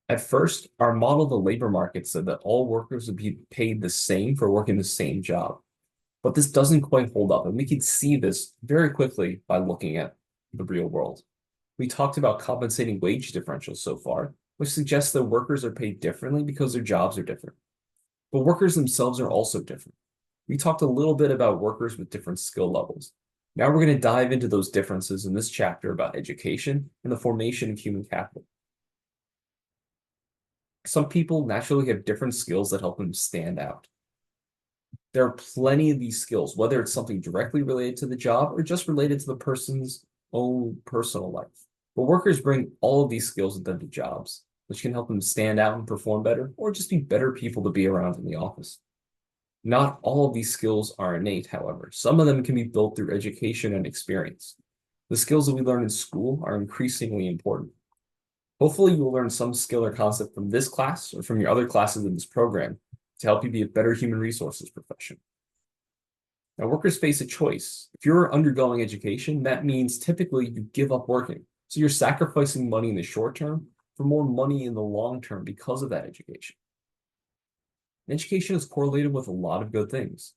At first, our model of the labor market said that all workers would be paid the same for working the same job. But this doesn't quite hold up, and we can see this very quickly by looking at the real world. We talked about compensating wage differentials so far, which suggests that workers are paid differently because their jobs are different. But workers themselves are also different. We talked a little bit about workers with different skill levels. Now we're going to dive into those differences in this chapter about education and the formation of human capital. Some people naturally have different skills that help them stand out. There are plenty of these skills, whether it's something directly related to the job or just related to the person's own personal life. But workers bring all of these skills with them to jobs, which can help them stand out and perform better, or just be better people to be around in the office. Not all of these skills are innate, however. Some of them can be built through education and experience. The skills that we learn in school are increasingly important. Hopefully, you will learn some skill or concept from this class or from your other classes in this program to help you be a better human resources professional. Now, workers face a choice. If you're undergoing education, that means typically you give up working. So you're sacrificing money in the short term for more money in the long term because of that education. Education is correlated with a lot of good things.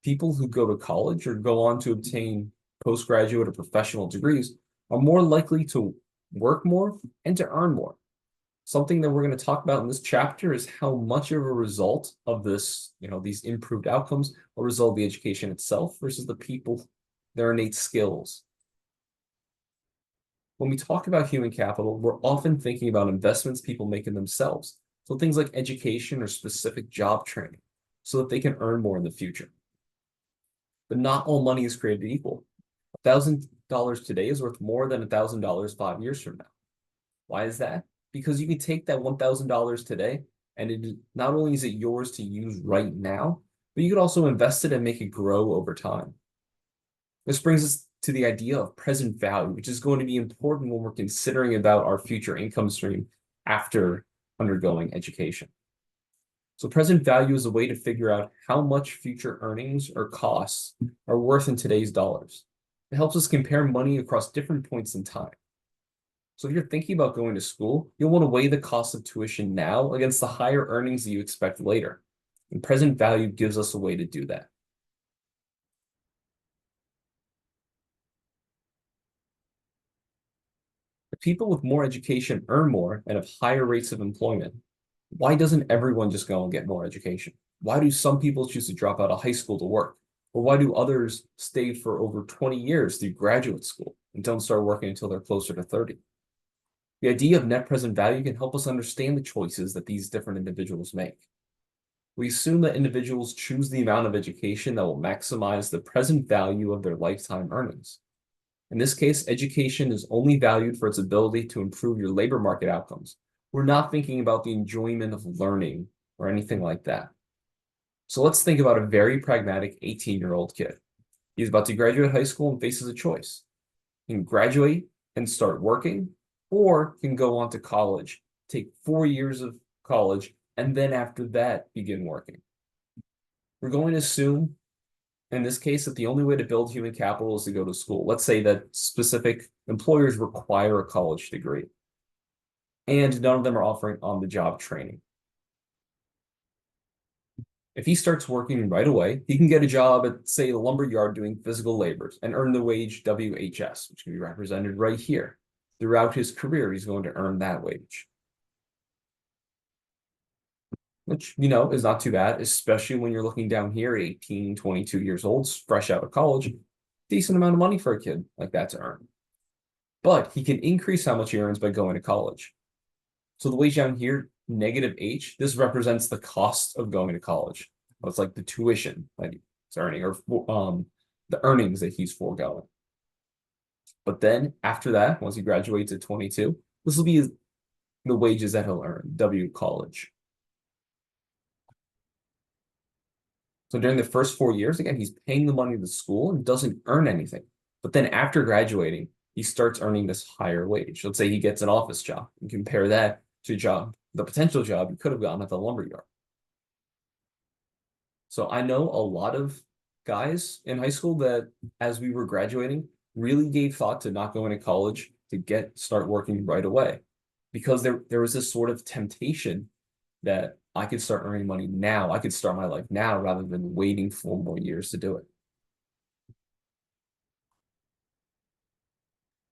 People who go to college or go on to obtain postgraduate or professional degrees are more likely to work more and to earn more. Something that we're going to talk about in this chapter is how much of a result of this, these improved outcomes will result of the education itself versus the people, their innate skills. When we talk about human capital, we're often thinking about investments people make in themselves. So things like education or specific job training so that they can earn more in the future. But not all money is created equal. $1,000 today is worth more than $1,000 5 years from now. Why is that? Because you can take that $1,000 today and not only is it yours to use right now, but you could also invest it and make it grow over time. This brings us to the idea of present value, which is going to be important when we're considering about our future income stream after undergoing education. So present value is a way to figure out how much future earnings or costs are worth in today's dollars. It helps us compare money across different points in time. So if you're thinking about going to school, you'll want to weigh the cost of tuition now against the higher earnings that you expect later. And present value gives us a way to do that. If people with more education earn more and have higher rates of employment, why doesn't everyone just go and get more education? Why do some people choose to drop out of high school to work? Or why do others stay for over 20 years through graduate school and don't start working until they're closer to 30? The idea of net present value can help us understand the choices that these different individuals make. We assume that individuals choose the amount of education that will maximize the present value of their lifetime earnings. In this case, education is only valued for its ability to improve your labor market outcomes. We're not thinking about the enjoyment of learning or anything like that. So let's think about a very pragmatic 18-year-old kid. He's about to graduate high school and faces a choice. He can graduate and start working, or can go on to college, take 4 years of college, and then after that, begin working. We're going to assume, in this case, that the only way to build human capital is to go to school. Let's say that specific employers require a college degree, and none of them are offering on-the-job training. If he starts working right away, he can get a job at, say, the lumber yard doing physical labors and earn the wage WHS, which can be represented right here. Throughout his career, he's going to earn that wage, which, is not too bad, especially when you're looking down here, 18, 22 years old, fresh out of college, decent amount of money for a kid like that to earn. But he can increase how much he earns by going to college. So the wage down here, negative H, this represents the cost of going to college. It's like the tuition that he's earning, or the earnings that he's foregoing. But then after that, once he graduates at 22, this will be the wages that he'll earn, W college. So during the first 4 years, again, he's paying the money to the school and doesn't earn anything. But then after graduating, he starts earning this higher wage. Let's say he gets an office job and compare that to the potential job he could have gotten at the lumber yard. So I know a lot of guys in high school that, as we were graduating, really gave thought to not going to college to start working right away. because there was this sort of temptation that I could start earning money now. I could start my life now rather than waiting 4 more years to do it.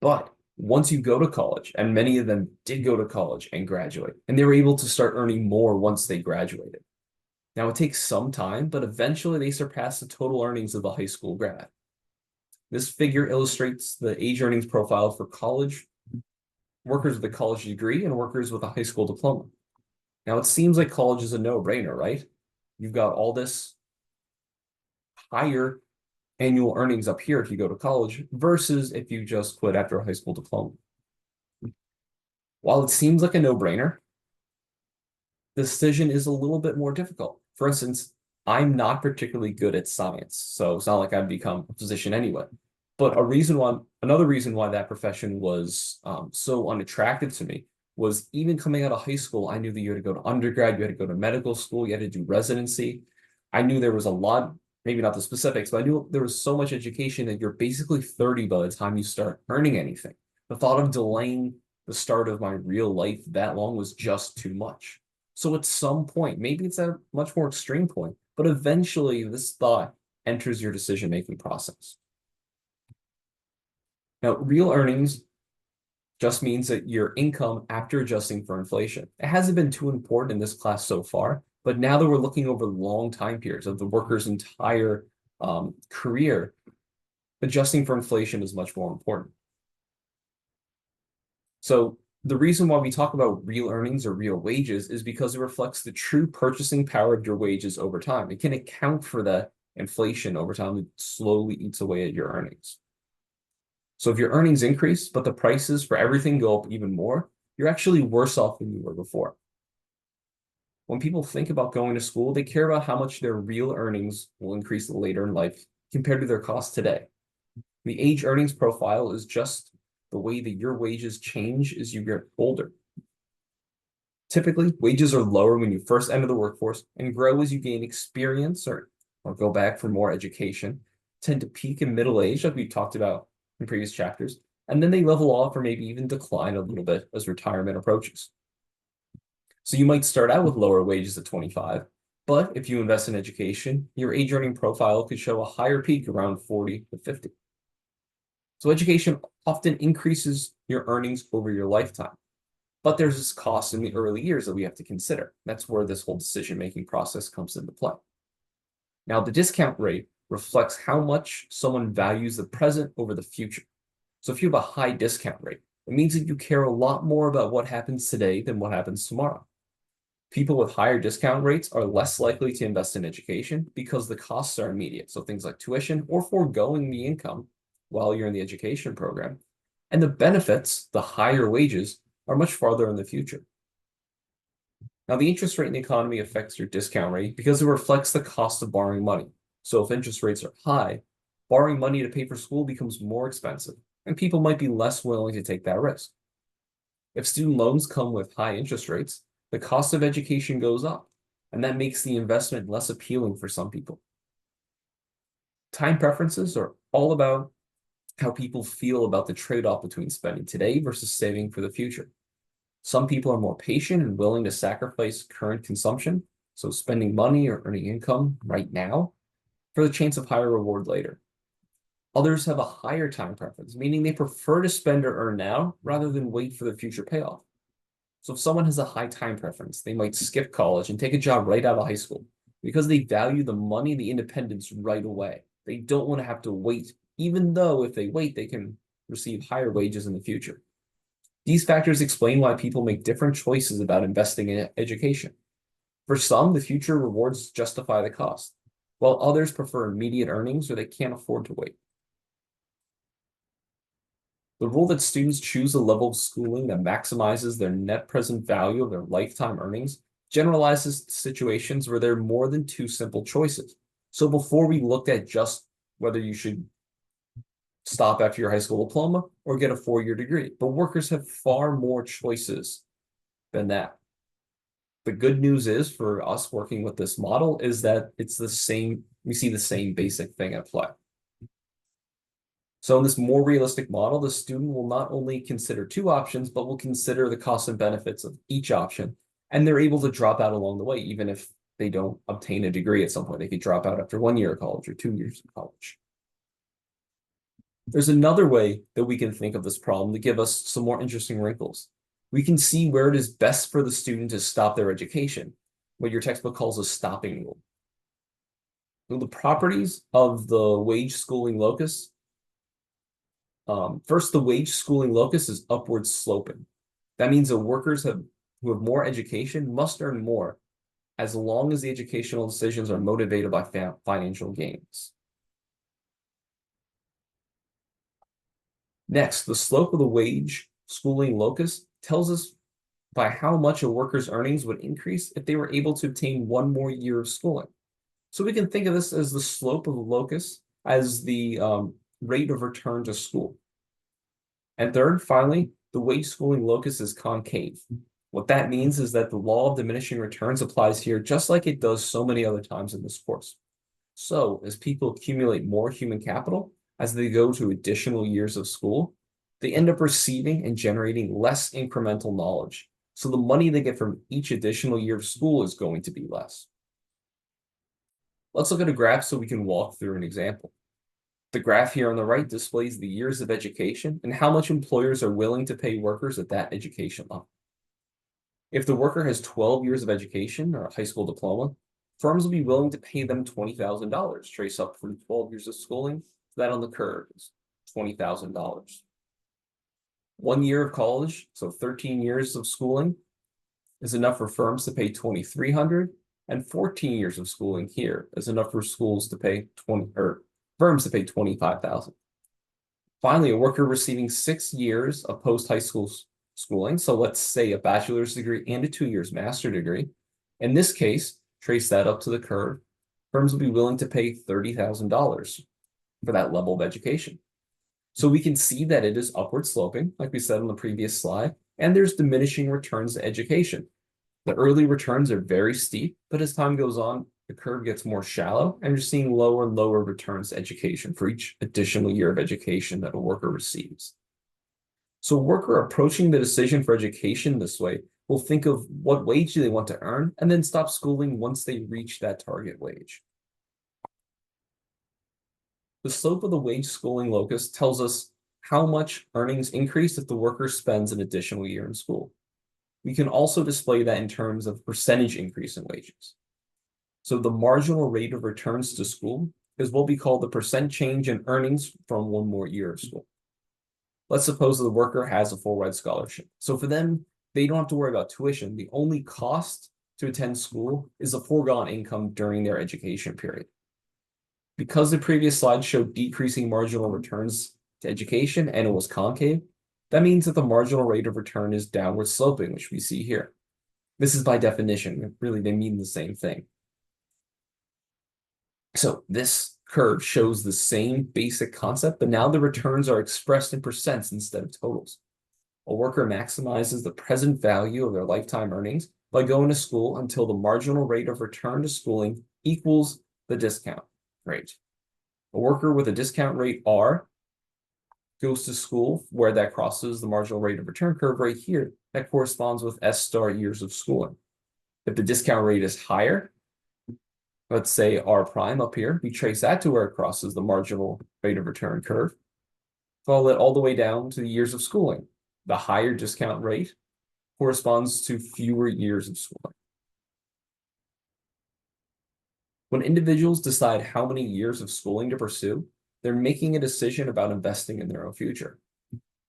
But once you go to college, and many of them did go to college and graduate, and they were able to start earning more once they graduated. Now it takes some time, but eventually they surpass the total earnings of the high school grad. This figure illustrates the age earnings profile for college workers with a college degree and workers with a high school diploma. Now it seems like college is a no-brainer, right? You've got all this higher annual earnings up here if you go to college versus if you just quit after a high school diploma. While it seems like a no-brainer, the decision is a little bit more difficult. For instance, I'm not particularly good at science, so it's not like I've become a physician anyway. But another reason why that profession was so unattractive to me was even coming out of high school, I knew that you had to go to undergrad, you had to go to medical school, you had to do residency. I knew there was a lot, maybe not the specifics, but I knew there was so much education that you're basically 30 by the time you start earning anything. The thought of delaying the start of my real life that long was just too much. So at some point, maybe it's a much more extreme point, but eventually this thought enters your decision-making process. Now, real earnings just means that your income after adjusting for inflation. It hasn't been too important in this class so far, but now that we're looking over long time periods of the worker's entire career, adjusting for inflation is much more important. So the reason why we talk about real earnings or real wages is because it reflects the true purchasing power of your wages over time. It can account for the inflation over time that slowly eats away at your earnings. So if your earnings increase, but the prices for everything go up even more, you're actually worse off than you were before. When people think about going to school, they care about how much their real earnings will increase later in life compared to their costs today. The age earnings profile is just the way that your wages change as you get older. Typically, wages are lower when you first enter the workforce and grow as you gain experience or go back for more education, tend to peak in middle age, like we talked about in previous chapters, and then they level off or maybe even decline a little bit as retirement approaches. So you might start out with lower wages at 25, but if you invest in education, your age earning profile could show a higher peak around 40 to 50. So education often increases your earnings over your lifetime, but there's this cost in the early years that we have to consider. That's where this whole decision-making process comes into play. Now, the discount rate reflects how much someone values the present over the future. So if you have a high discount rate, it means that you care a lot more about what happens today than what happens tomorrow. People with higher discount rates are less likely to invest in education because the costs are immediate. So things like tuition or foregoing the income while you're in the education program. And the benefits, the higher wages, are much farther in the future. Now, the interest rate in the economy affects your discount rate because it reflects the cost of borrowing money. So if interest rates are high, borrowing money to pay for school becomes more expensive, and people might be less willing to take that risk. If student loans come with high interest rates, the cost of education goes up, and that makes the investment less appealing for some people. Time preferences are all about how people feel about the trade-off between spending today versus saving for the future. Some people are more patient and willing to sacrifice current consumption, so spending money or earning income right now for the chance of higher reward later. Others have a higher time preference, meaning they prefer to spend or earn now rather than wait for the future payoff. So if someone has a high time preference, they might skip college and take a job right out of high school because they value the money, the independence right away. They don't want to have to wait, even though if they wait, they can receive higher wages in the future. These factors explain why people make different choices about investing in education. For some, the future rewards justify the cost, while others prefer immediate earnings or they can't afford to wait. The rule that students choose a level of schooling that maximizes their net present value of their lifetime earnings generalizes to situations where there are more than two simple choices. So before we looked at just whether you should stop after your high school diploma or get a 4-year degree, but workers have far more choices than that. The good news is for us working with this model is that it's the same, we see the same basic thing at play. So in this more realistic model, the student will not only consider two options, but will consider the costs and benefits of each option. And they're able to drop out along the way, even if they don't obtain a degree at some point. They could drop out after 1 year of college or 2 years of college. There's another way that we can think of this problem to give us some more interesting wrinkles. We can see where it is best for the student to stop their education, what your textbook calls a stopping rule. So the properties of the wage schooling locus. First, the wage schooling locus is upward sloping. That means that workers who have more education must earn more as long as the educational decisions are motivated by financial gains. Next, the slope of the wage schooling locus tells us by how much a worker's earnings would increase if they were able to obtain one more year of schooling. So we can think of this as the slope of the locus as the rate of return to school. And third, finally, the wage schooling locus is concave. What that means is that the law of diminishing returns applies here just like it does so many other times in this course. So as people accumulate more human capital, as they go to additional years of school, they end up receiving and generating less incremental knowledge. So the money they get from each additional year of school is going to be less. Let's look at a graph so we can walk through an example. The graph here on the right displays the years of education and how much employers are willing to pay workers at that education level. If the worker has 12 years of education or a high school diploma, firms will be willing to pay them $20,000. Trace up from 12 years of schooling. That on the curve is $20,000. 1 year of college, so 13 years of schooling, is enough for firms to pay $2,300, and 14 years of schooling here is enough for schools to pay firms to pay $25,000. Finally, a worker receiving 6 years of post-high school schooling, so let's say a bachelor's degree and a 2 years master degree. In this case, trace that up to the curve. Firms will be willing to pay $30,000 for that level of education. So we can see that it is upward sloping, like we said on the previous slide, and there's diminishing returns to education. The early returns are very steep, but as time goes on, the curve gets more shallow, and you're seeing lower and lower returns to education for each additional year of education that a worker receives. So a worker approaching the decision for education this way will think of what wage do they want to earn, and then stop schooling once they reach that target wage. The slope of the wage schooling locus tells us how much earnings increase if the worker spends an additional year in school. We can also display that in terms of percentage increase in wages. So the marginal rate of returns to school is what we call the percent change in earnings from one more year of school. Let's suppose the worker has a full ride scholarship. So for them, they don't have to worry about tuition. The only cost to attend school is a foregone income during their education period. Because the previous slide showed decreasing marginal returns to education and it was concave, that means that the marginal rate of return is downward sloping, which we see here. This is by definition. Really, they mean the same thing. So this curve shows the same basic concept, but now the returns are expressed in percents instead of totals. A worker maximizes the present value of their lifetime earnings by going to school until the marginal rate of return to schooling equals the discount rate. A worker with a discount rate R goes to school where that crosses the marginal rate of return curve right here. That corresponds with S star years of schooling. If the discount rate is higher, let's say R prime up here, we trace that to where it crosses the marginal rate of return curve. Follow it all the way down to the years of schooling. The higher discount rate corresponds to fewer years of schooling. When individuals decide how many years of schooling to pursue, they're making a decision about investing in their own future.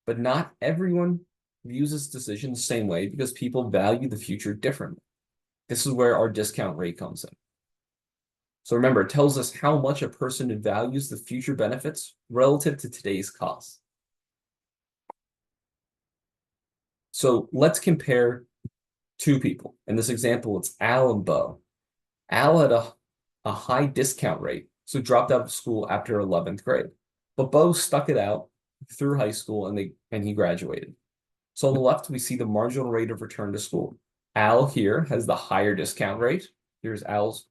But not everyone views this decision the same way because people value the future differently. This is where our discount rate comes in. So remember, it tells us how much a person values the future benefits relative to today's costs. So let's compare two people. In this example, it's Al and Bo. Al had a high discount rate, so dropped out of school after 11th grade. But Bo stuck it out through high school and he graduated. So on the left, we see the marginal rate of return to school. Al here has the higher discount rate. Here's Al's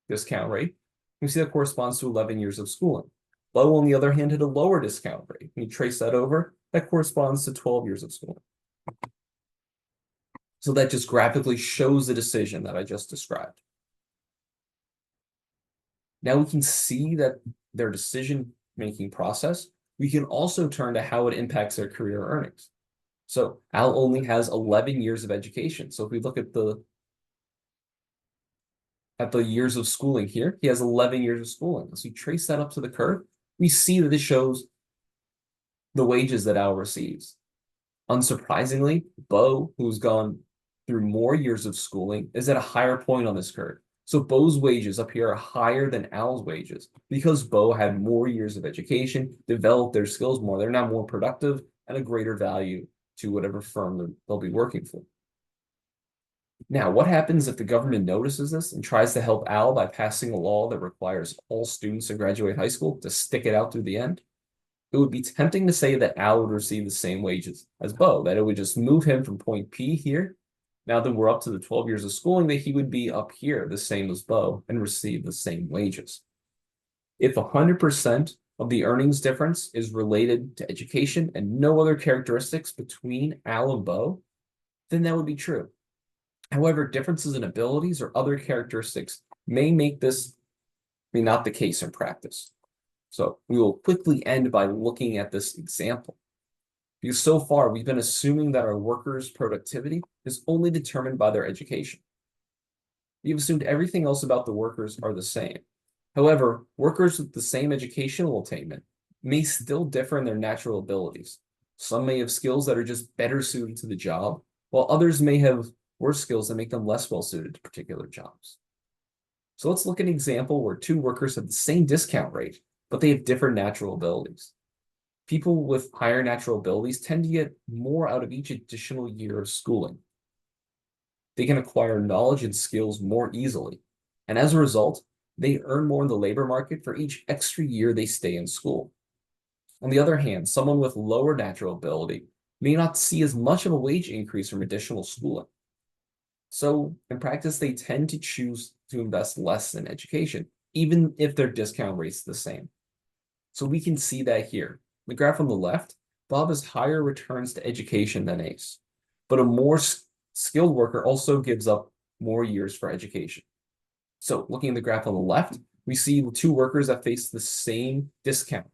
discount rate. We see that corresponds to 11 years of schooling. Bo, on the other hand, had a lower discount rate. When you trace that over, that corresponds to 12 years of schooling. So that just graphically shows the decision that I just described. Now we can see that their decision-making process, we can also turn to how it impacts their career earnings. So Al only has 11 years of education. So if we look at the years of schooling here, he has 11 years of schooling. So we trace that up to the curve, we see that this shows the wages that Al receives. Unsurprisingly, Bo, who's gone through more years of schooling, is at a higher point on this curve. So Bo's wages up here are higher than Al's wages because Bo had more years of education, developed their skills more. They're now more productive and a greater value to whatever firm they'll be working for. Now, what happens if the government notices this and tries to help Al by passing a law that requires all students to graduate high school to stick it out through the end? It would be tempting to say that Al would receive the same wages as Bo, that it would just move him from point P here. Now that we're up to the 12 years of schooling, that he would be up here, the same as Bo, and receive the same wages. If 100% of the earnings difference is related to education and no other characteristics between Al and Bo, then that would be true. However, differences in abilities or other characteristics may make this not the case in practice. So we will quickly end by looking at this example. Because so far, we've been assuming that our workers' productivity is only determined by their education. We've assumed everything else about the workers are the same. However, workers with the same educational attainment may still differ in their natural abilities. Some may have skills that are just better suited to the job, while others may have worse skills that make them less well suited to particular jobs. So let's look at an example where two workers have the same discount rate, but they have different natural abilities. People with higher natural abilities tend to get more out of each additional year of schooling. They can acquire knowledge and skills more easily, and as a result, they earn more in the labor market for each extra year they stay in school. On the other hand, someone with lower natural ability may not see as much of a wage increase from additional schooling. So in practice, they tend to choose to invest less in education, even if their discount rate's the same. So we can see that here. The graph on the left, Bob has higher returns to education than Ace, but a more skilled worker also gives up more years for education. So looking at the graph on the left, we see the two workers that face the same discount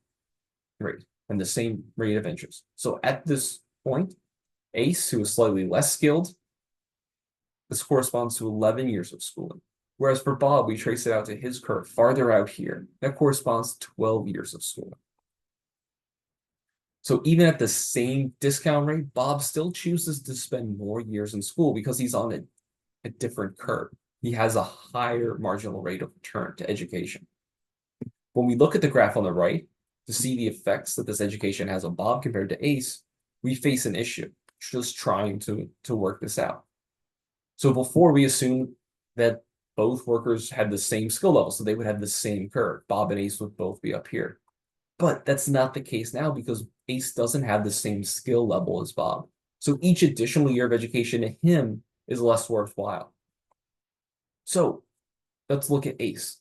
rate and the same rate of interest. So at this point, Ace, who is slightly less skilled, this corresponds to 11 years of schooling. Whereas for Bob, we trace it out to his curve farther out here. That corresponds to 12 years of schooling. So even at the same discount rate, Bob still chooses to spend more years in school because he's on a different curve. He has a higher marginal rate of return to education. When we look at the graph on the right to see the effects that this education has on Bob compared to Ace, we face an issue just trying to work this out. So before we assumed that both workers had the same skill level, so they would have the same curve. Bob and Ace would both be up here. But that's not the case now because Ace doesn't have the same skill level as Bob. So each additional year of education to him is less worthwhile. So let's look at Ace.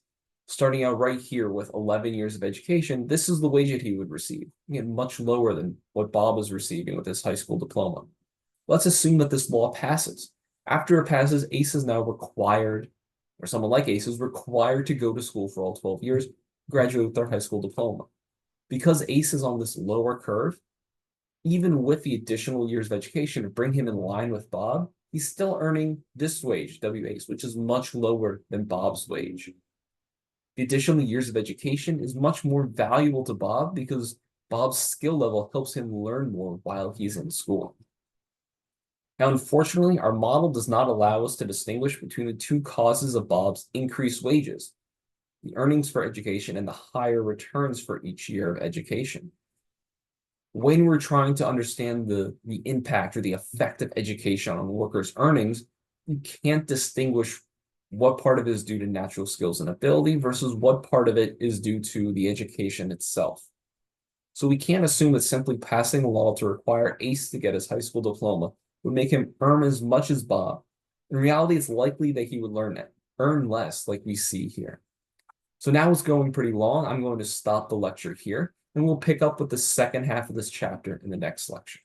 Starting out right here with 11 years of education, this is the wage that he would receive. Again, much lower than what Bob is receiving with his high school diploma. Let's assume that this law passes. After it passes, Ace is now required, or someone like Ace is required to go to school for all 12 years, graduate with their high school diploma. Because Ace is on this lower curve, even with the additional years of education to bring him in line with Bob, he's still earning this wage, WAce, which is much lower than Bob's wage. The additional years of education is much more valuable to Bob because Bob's skill level helps him learn more while he's in school. Now, unfortunately, our model does not allow us to distinguish between the two causes of Bob's increased wages, the earnings for education and the higher returns for each year of education. When we're trying to understand the impact or the effect of education on workers' earnings, we can't distinguish what part of it is due to natural skills and ability versus what part of it is due to the education itself. So we can't assume that simply passing a law to require Ace to get his high school diploma would make him earn as much as Bob. In reality, it's likely that he would earn less, like we see here. So now it's going pretty long. I'm going to stop the lecture here, and we'll pick up with the second half of this chapter in the next lecture.